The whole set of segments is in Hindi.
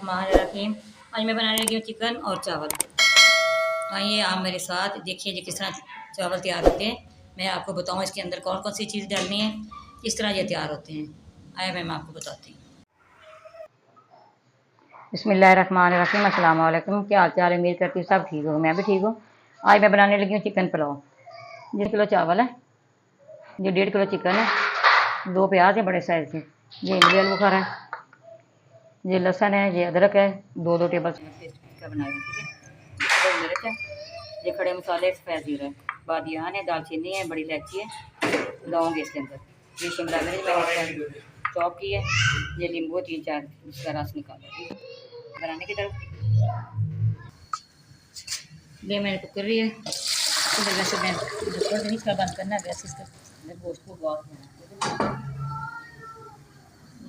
बिस्मिल्लाहिर्रहमानिर्रहीम। आज मैं बनाने लगी हूँ चिकन और चावल। आइए आप मेरे साथ देखिए जी किस तरह चावल तैयार होते हैं। मैं आपको बताऊँ इसके अंदर कौन कौन सी चीज़ डालनी है, किस तरह ये तैयार होते हैं। आइए मैं आपको बताती हूँ। बिस्मिल्लाहिर्रहमानिर्रहीम। अस्सलाम वालेकुम। क्या हाल चाल है? उम्मीद करती हूँ सब ठीक हो, मैं भी ठीक हूँ। आज मैं बनाने लगी हूँ चिकन पुलाव। 1 किलो चावल है, ये 1.5 किलो चिकन है, 2 प्याज है बड़े साइज़ के, ये इमली आलू बुखारा है, ये लहसुन है, ये अदरक है, 2 टेबल पेस्ट का बनाया है। ठीक है, ये मिर्च है, ये खड़े मसाले, सफ़ेद जीरा है, बादियान है, दालचीनी है, बड़ी इलायची है, लौंग है इसके अंदर, ये शिमला मिर्च मैंने चॉप की है, ये नींबू 3-4 इसका रस निकाला। बनाने की तरफ ये मैंने कुकर रही है, वैसे मैं नहीं इसका बंद करना है, वैसे इसका गोश्त को बहुत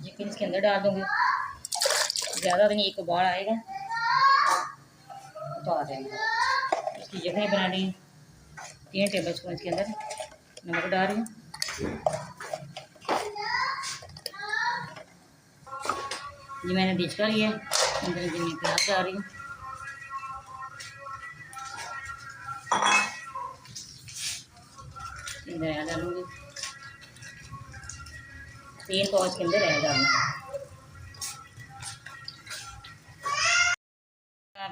चिकन इसके अंदर डाल दूँगी। ज़्यादा तो नहीं, एक उबाल आएगा तो आ जाएगा। इसकी जगह बनानी है। 3 टेबल स्पून इसके अंदर नमक डाल रही हूँ। ये मैंने डिचका लिया है, अंदर मैं प्याज डाल रही हूँ। अंदर ऐड डालूँगी, 3 पाव इसके अंदर ऐड डालना।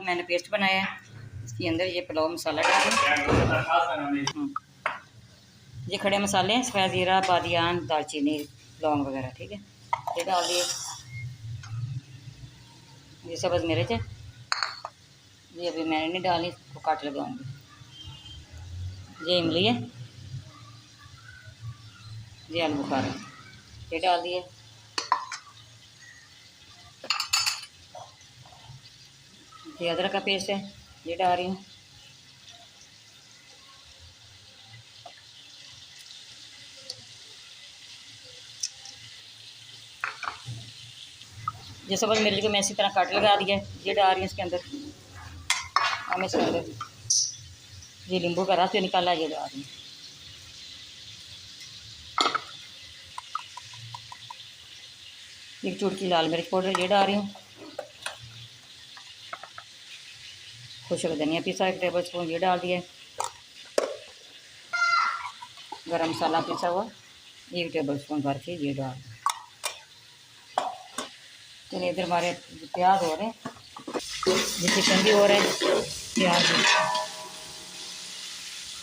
मैंने पेस्ट बनाया है, इसके अंदर ये पुलाव मसाला डाल दूँ। ये खड़े मसाले हैं, सफ़ेद जीरा, बादियान, दालचीनी, लौंग वगैरह। ठीक है, ये डाल दिए। ये सब्ज़ मिर्च है, ये अभी मैंने नहीं डाली, इसको काट लगाऊंगी। ये इमली है, ये आलू बुखारा, ये डाल दिए। ये अदरक का पेस्ट है, ये डाल रही हूँ। ये सब्ज़ मिर्च को मैं इसी तरह काट लगा दिया है, ये डाल रही हूँ इसके अंदर। हम इसके अंदर ये नींबू का रस जो निकाला है, ये डाल रही हूँ। एक चुटकी लाल मिर्च पाउडर ये डाल रही हूँ। खुशक धनिया पीसा 1 टेबल स्पून ये डाल दिया। गरम मसाला पीसा हुआ 1 टेबल स्पून भर के ये डाल। चलिए इधर हमारे प्याज हो रहे हैं, ये चिकन भी हो रहा है, प्याज भी।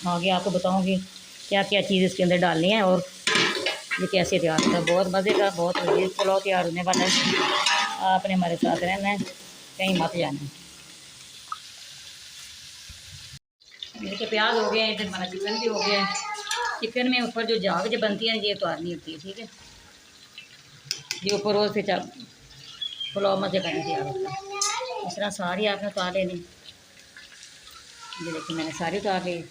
आगे आपको बताऊंगी क्या क्या चीज़ इसके अंदर डालनी है और ये कैसे तैयार होता है। बहुत मज़े का, बहुत लजीज पुलाव तैयार होने वाला है। आपने हमारे साथ रहना है, कहीं मत जाना। मेरे प्याज हो गए हैं, इधर हमारा चिकन भी हो गया है। चिकन में ऊपर जो झाग जो बनती है ये उतारनी होती है। ठीक है, ये ऊपर रोज से पुलाव मज़े का तैयार होता है। इस तरह सारी आपने उतार लेनी। ये देखिए मैंने सारी उतार ली।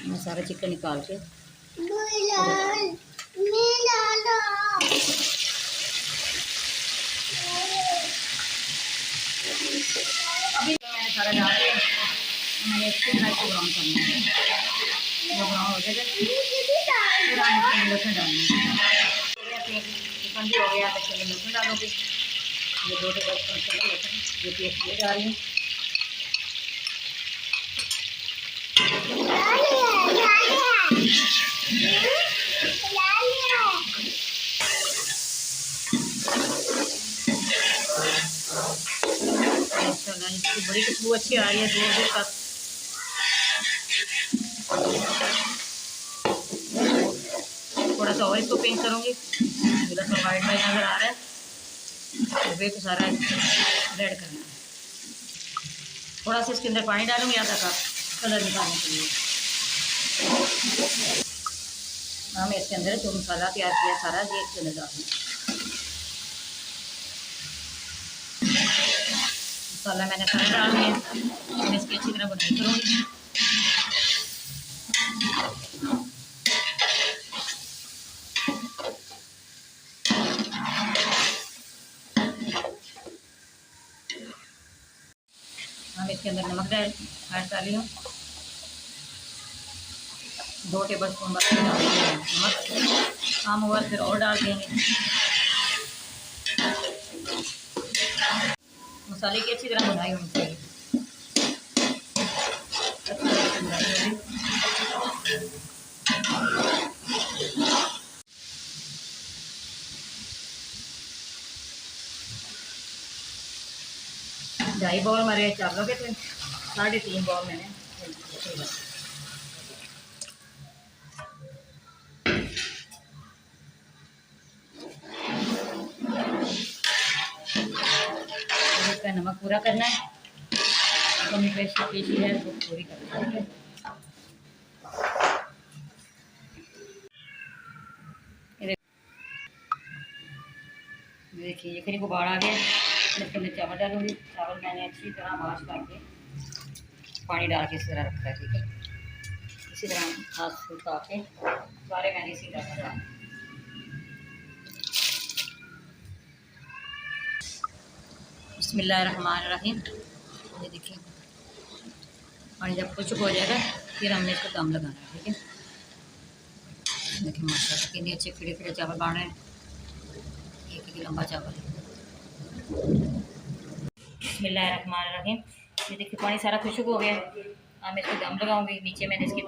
मैं सारा चिकन निकाल के अभी मैंने सारा डाल दिया। मैंने अच्छी तरह से ब्राउन करना है, वो ब्राउन हो जाएगा फिर हम इसमें लहसुन डालना है। चिकन भी हो गया तो चलिए लहसुन डालोगे। ये 2 टेबल स्पून लहसुन ये पेस्ट ये डाल रही हूँ। इसकी बड़ी खुशबू अच्छी आ रही है दूर दूर तक। थोड़ा सा ऑयल को पिंक करूँगी, थोड़ा वाइट वाइट नज़र आ रहा है तो वे को सारा रेड करना है। थोड़ा सा इसके अंदर पानी डालूँगी आधा कप कलर निकालने के लिए। हम इसके अंदर जो मसाला तैयार किया सारा ये इसके अंदर डालूँगी। मसाला मैंने सारा डाल दिया, मैं इसकी अच्छी तरह बुनाई करूँगी। हम इसके अंदर नमक ऐड कर रही हूँ। 2 टेबल स्पून बस डाल देंगे नमक। हम और फिर और डाल देंगे। मसाले की अच्छी तरह भुनाई होनी चाहिए। ढाई बाउल हमारे चावलों के थे, 3.5 बाउल मैंने इसका नमक पूरा करना है। कमी पेशी है वो पूरी करना है। देखिए ये करीब उबाल आ गया। इसके अंदर चावल डालूंगी। चावल मैंने अच्छी तरह वॉश करके पानी डाल के इस तरह रखा है, ठीक है। इसी तरह हाथ सुखा के सारे मैंने इसी तरह डाल। बिस्मिल्लाहिर्रहमानिर्रहीम। ये देखिए पानी जब खुश्क हो जाएगा फिर हमने इसको दम लगाना है, ठीक है। देखिए माशाल्लाह कितने अच्छे खिले खिले चावल बन रहे हैं। एक लंबा चावल है। बिस्मिल्लाहिर्रहमानिर्रहीम। ये देखिए पानी सारा खुश्क हो गया है। अब मैं इसको दम लगाऊंगी। नीचे मैंने इसकी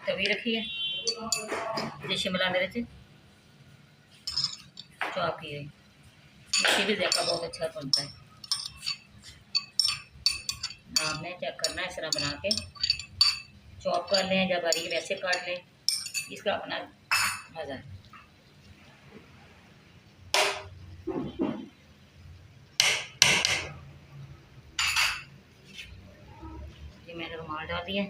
तवी रखी है। ये शिमला मिर्च चॉप की है। इसकी भी जायका बहुत अच्छा बनता है। आपने चेक करना है, इस तरह बना के चॉप कर लें या बारीक वैसे काट लें, इसका अपना मज़ा है। ये मैंने रुमाल डाल दिया।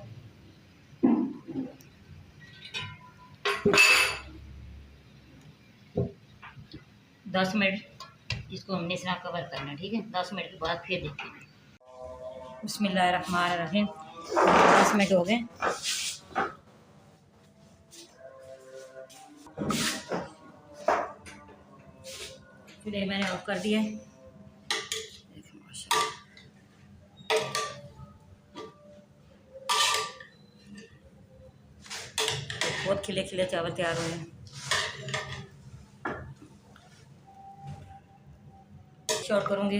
10 मिनट इसको हमने इस तरह कवर करना है, ठीक है। 10 मिनट के बाद फिर देखते हैं। बिस्मिल्लाहिर्रहमानिर्रहीम। 10 मिनट हो गए। फिर मैंने ऑफ कर दिया है। बहुत खिले खिले चावल तैयार हुए हैं। शॉर्ट करूँगी।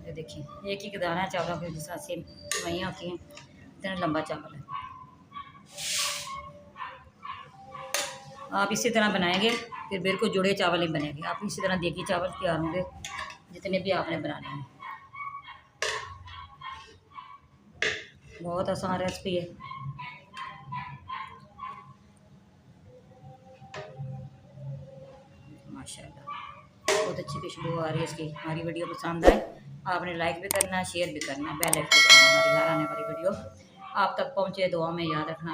ये देखिए एक ही दाना है चावलों के, जिस तरह से वहीं होती हैं इतना लंबा चावल है। आप इसी तरह बनाएंगे फिर बिल्कुल जुड़े चावल ही बनेंगे। आप इसी तरह देखिए चावल तैयार होंगे जितने भी आपने बनाने हैं। बहुत आसान रेसिपी है। माशाल्लाह बहुत अच्छी खुशबू आ रही है इसकी। हमारी वीडियो पसंद आए आपने लाइक भी करना है, शेयर भी करना है, बेल आइकन दबाना, हमारी हर आने वाली वीडियो आप तक पहुँचे। दुआ में याद रखना।